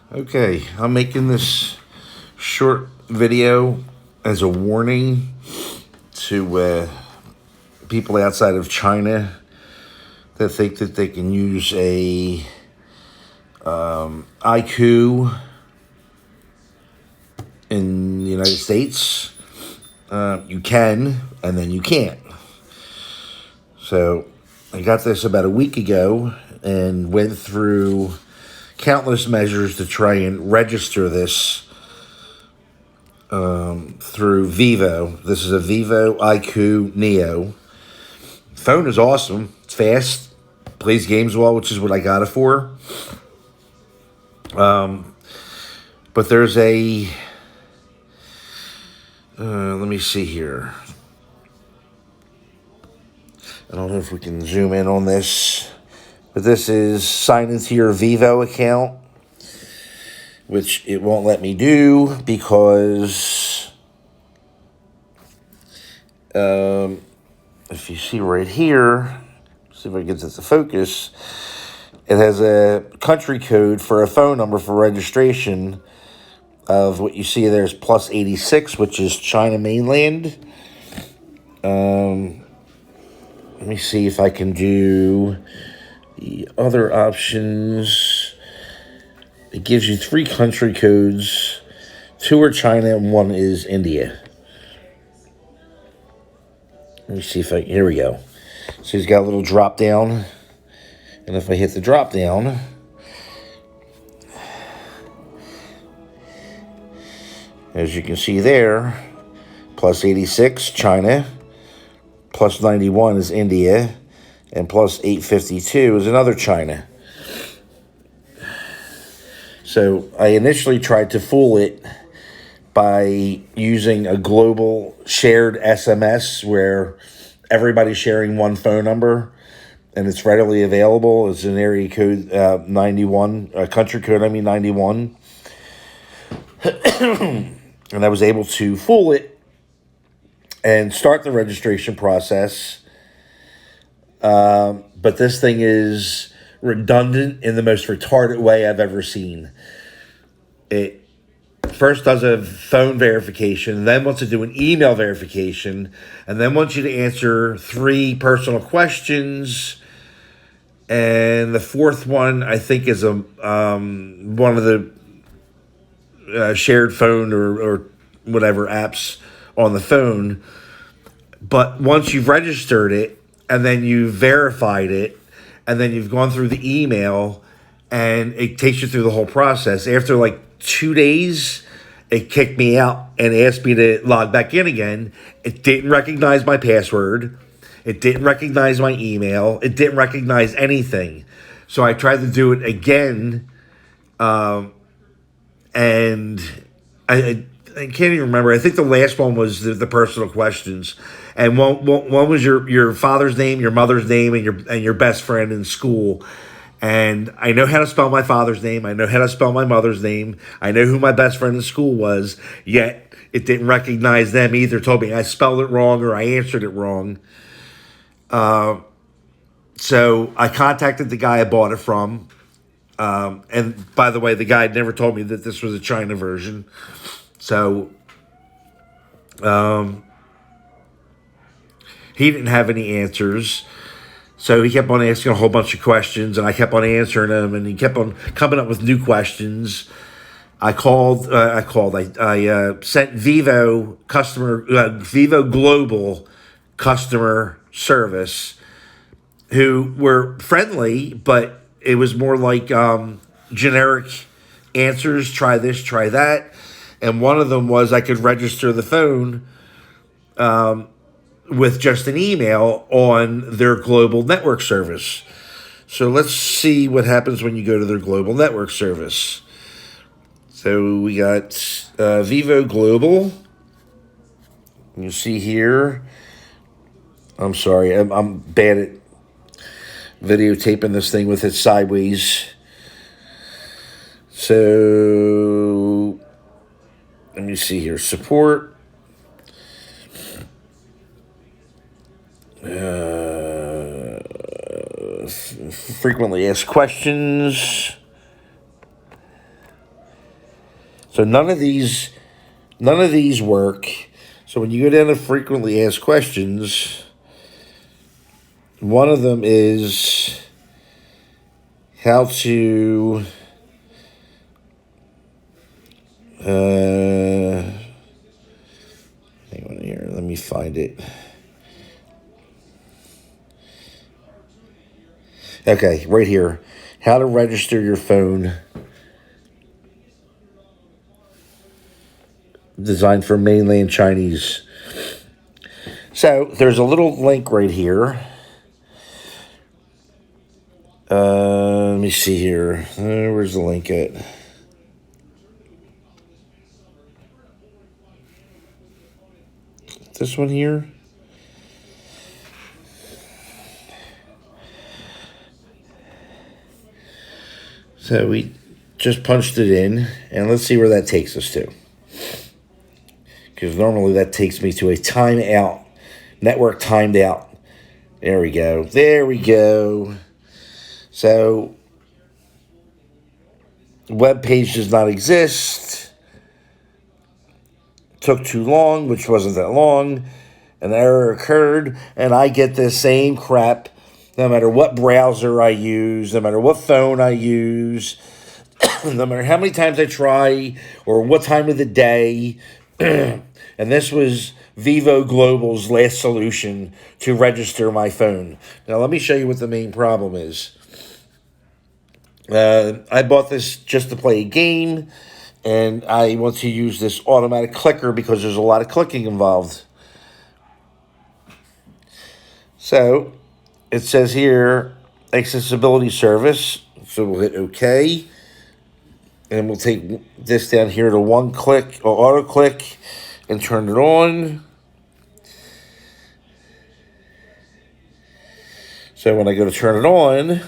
Okay, I'm making this short video as a warning to people outside of China that think that they can use a IQOO in the United States. You can, and then you can't. So I got this about a week ago and went through countless measures to try and register this through Vivo. This is a Vivo IQOO Neo. Phone is awesome. It's fast. Plays games well, which is what I got it for. But there's a... let me see here. I don't know if we can zoom in on this. But this is sign into your Vivo account, which it won't let me do because if you see right here, see if I can get this to focus, it has a country code for a phone number for registration of what you see there is plus 86, which is China mainland. Let me see if I can do the other options. It gives you 3 country codes. 2 are China and 1 is India. Let me see if here we go. So he's got a little drop down. And if I hit the drop down, as you can see there, plus 86, China, plus 91 is India, and plus 852 is another China. So I initially tried to fool it by using a global shared SMS where everybody's sharing one phone number and it's readily available. It's an area code 91, country code, 91. And I was able to fool it and start the registration process. But this thing is redundant in the most retarded way I've ever seen. It first does a phone verification, then wants to do an email verification, and then wants you to answer 3 personal questions. And the 4th one, I think, is one of the shared phone or whatever apps on the phone. But once you've registered it, and then you've verified it, and then you've gone through the email, and it takes you through the whole process. After like 2 days, it kicked me out and asked me to log back in again. It didn't recognize my password. It didn't recognize my email. It didn't recognize anything. So I tried to do it again, and I can't even remember. I think the last one was the personal questions, and one was your father's name, your mother's name, and your best friend in school. And I know how to spell my father's name. I know how to spell my mother's name. I know who my best friend in school was. Yet it didn't recognize them either. Told me I spelled it wrong or I answered it wrong. So I contacted the guy I bought it from. And by the way, the guy never told me that this was a China version. So he didn't have any answers. So he kept on asking a whole bunch of questions, and I kept on answering them, and he kept on coming up with new questions. I sent Vivo Global customer service, who were friendly, but it was more like generic answers. Try this, try that. And one of them was I could register the phone with just an email on their global network service. So let's see what happens when you go to their global network service. So we got Vivo Global. You see here. I'm sorry, I'm bad at videotaping this thing with it sideways. So let me see here. Support. Frequently asked questions. So none of these work. So when you go down to frequently asked questions, one of them is how to hang on here, let me find it. Okay, right here. How to register your phone. Designed for mainland Chinese. So there's a little link right here. Let me see here. Where's the link at? This one here. So we just punched it in, and let's see where that takes us to. Because normally that takes me to a timeout, network timed out. There we go. There we go. So, web page does not exist. Took too long, which wasn't that long. An error occurred, and I get the same crap no matter what browser I use, no matter what phone I use, no matter how many times I try or what time of the day. And this was Vivo Global's last solution to register my phone. Now, let me show you what the main problem is. I bought this just to play a game, and I want to use this automatic clicker because there's a lot of clicking involved. So, it says here, accessibility service. So we'll hit OK. And we'll take this down here to one click or auto click and turn it on. So when I go to turn it on,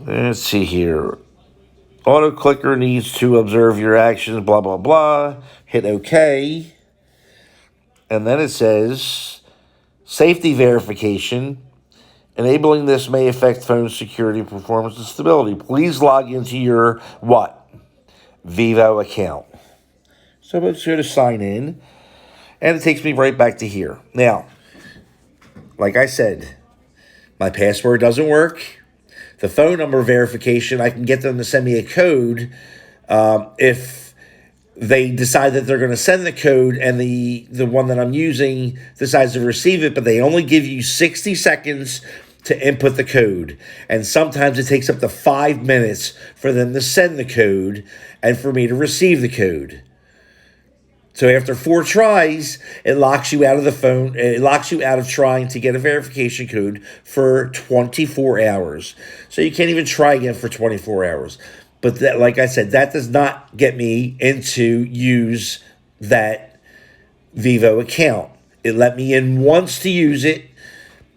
let's see here. Auto clicker needs to observe your actions, blah, blah, blah. Hit OK. And then it says safety verification. Enabling this may affect phone security, performance, and stability. Please log into your what? Vivo account. So I'm just going to sign in, and it takes me right back to here. Now, like I said, my password doesn't work. The phone number verification, I can get them to send me a code if they decide that they're going to send the code and the one that I'm using decides to receive it, but they only give you 60 seconds to input the code. And sometimes it takes up to 5 minutes for them to send the code and for me to receive the code. So after 4 tries, it locks you out of the phone. It locks you out of trying to get a verification code for 24 hours. So you can't even try again for 24 hours. But that, like I said, that does not get me into use that Vivo account. It let me in once to use it.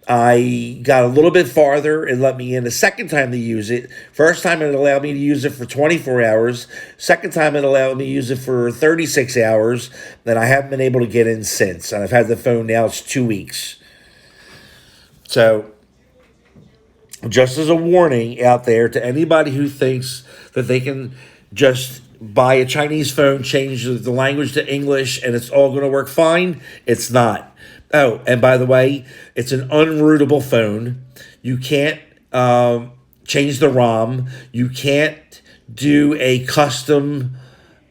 I got a little bit farther. It let me in a second time to use it. First time it allowed me to use it for 24 hours. Second time it allowed me to use it for 36 hours. Then I haven't been able to get in since. And I've had the phone now, it's 2 weeks. So, just as a warning out there to anybody who thinks that they can just buy a Chinese phone, change the language to English, and it's all going to work fine, it's not. Oh, and by the way, it's an unrootable phone. You can't change the ROM. You can't do a custom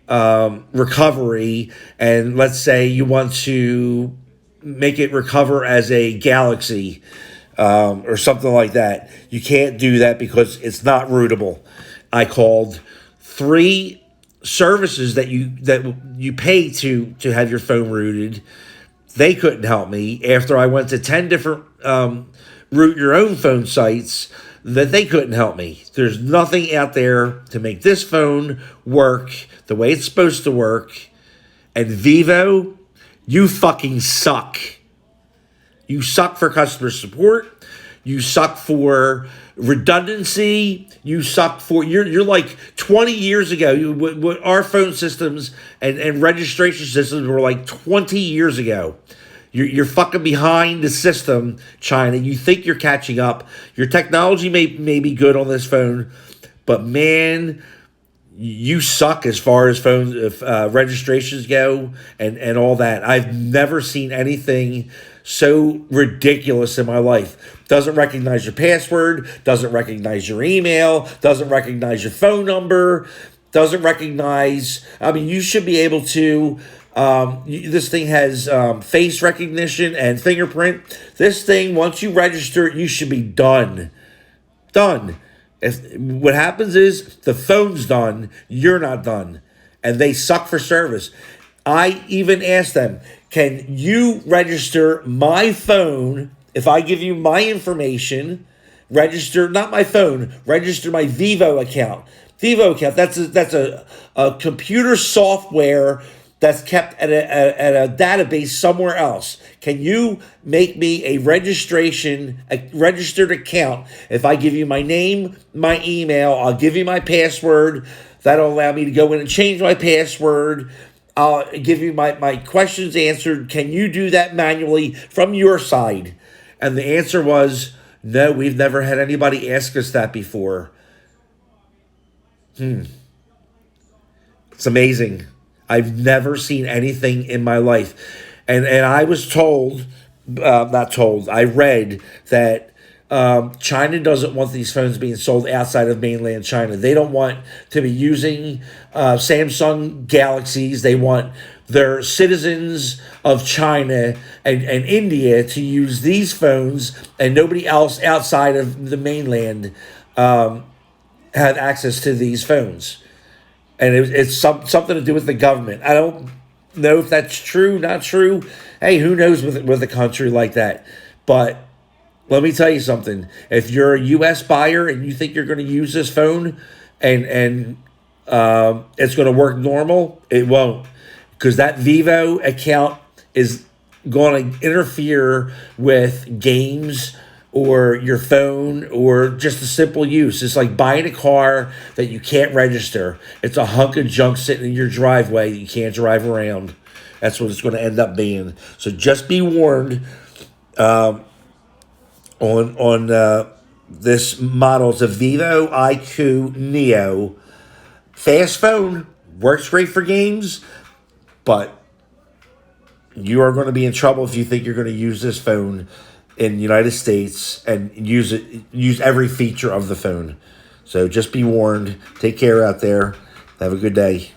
recovery. And let's say you want to make it recover as a Galaxy or something like that. You can't do that because it's not rootable. I called 3 services that you pay to have your phone rooted. They couldn't help me after I went to 10 different root your own phone sites that they couldn't help me. There's nothing out there to make this phone work the way it's supposed to work. And Vivo, you fucking suck. You suck for customer support. You suck for redundancy. You suck for you're like 20 years ago. Our phone systems and registration systems were like 20 years ago. You're fucking behind the system, China. You think you're catching up. Your technology may be good on this phone, but man, you suck as far as phone registrations go, and all that. I've never seen anything so ridiculous in my life. Doesn't recognize your password, doesn't recognize your email, doesn't recognize your phone number, doesn't recognize. I mean, you should be able to. This thing has face recognition and fingerprint. This thing, once you register, you should be done. Done. If what happens is the phone's done, you're not done, and they suck for service. I even asked them, "Can you register my phone if I give you my information? Register not my phone, register my Vivo account. Vivo account. That's a computer software." That's kept at a database somewhere else. Can you make me a registered account? If I give you my name, my email, I'll give you my password. That'll allow me to go in and change my password. I'll give you my questions answered. Can you do that manually from your side? And the answer was, no, we've never had anybody ask us that before. It's amazing. I've never seen anything in my life. And I was told, not told, I read that China doesn't want these phones being sold outside of mainland China. They don't want to be using Samsung Galaxies. They want their citizens of China and India to use these phones, and nobody else outside of the mainland have access to these phones. And it's something to do with the government. I don't know if that's true, not true. Hey, who knows with a country like that? But let me tell you something. If you're a U.S. buyer and you think you're going to use this phone and it's going to work normal, it won't. Because that Vivo account is going to interfere with games or your phone, or just a simple use. It's like buying a car that you can't register. It's a hunk of junk sitting in your driveway that you can't drive around. That's what it's going to end up being. So just be warned on this model. It's a Vivo IQOO Neo. Fast phone. Works great for games, but you are going to be in trouble if you think you're going to use this phone in the United States and use every feature of the phone. So just be warned. Take care out there. Have a good day.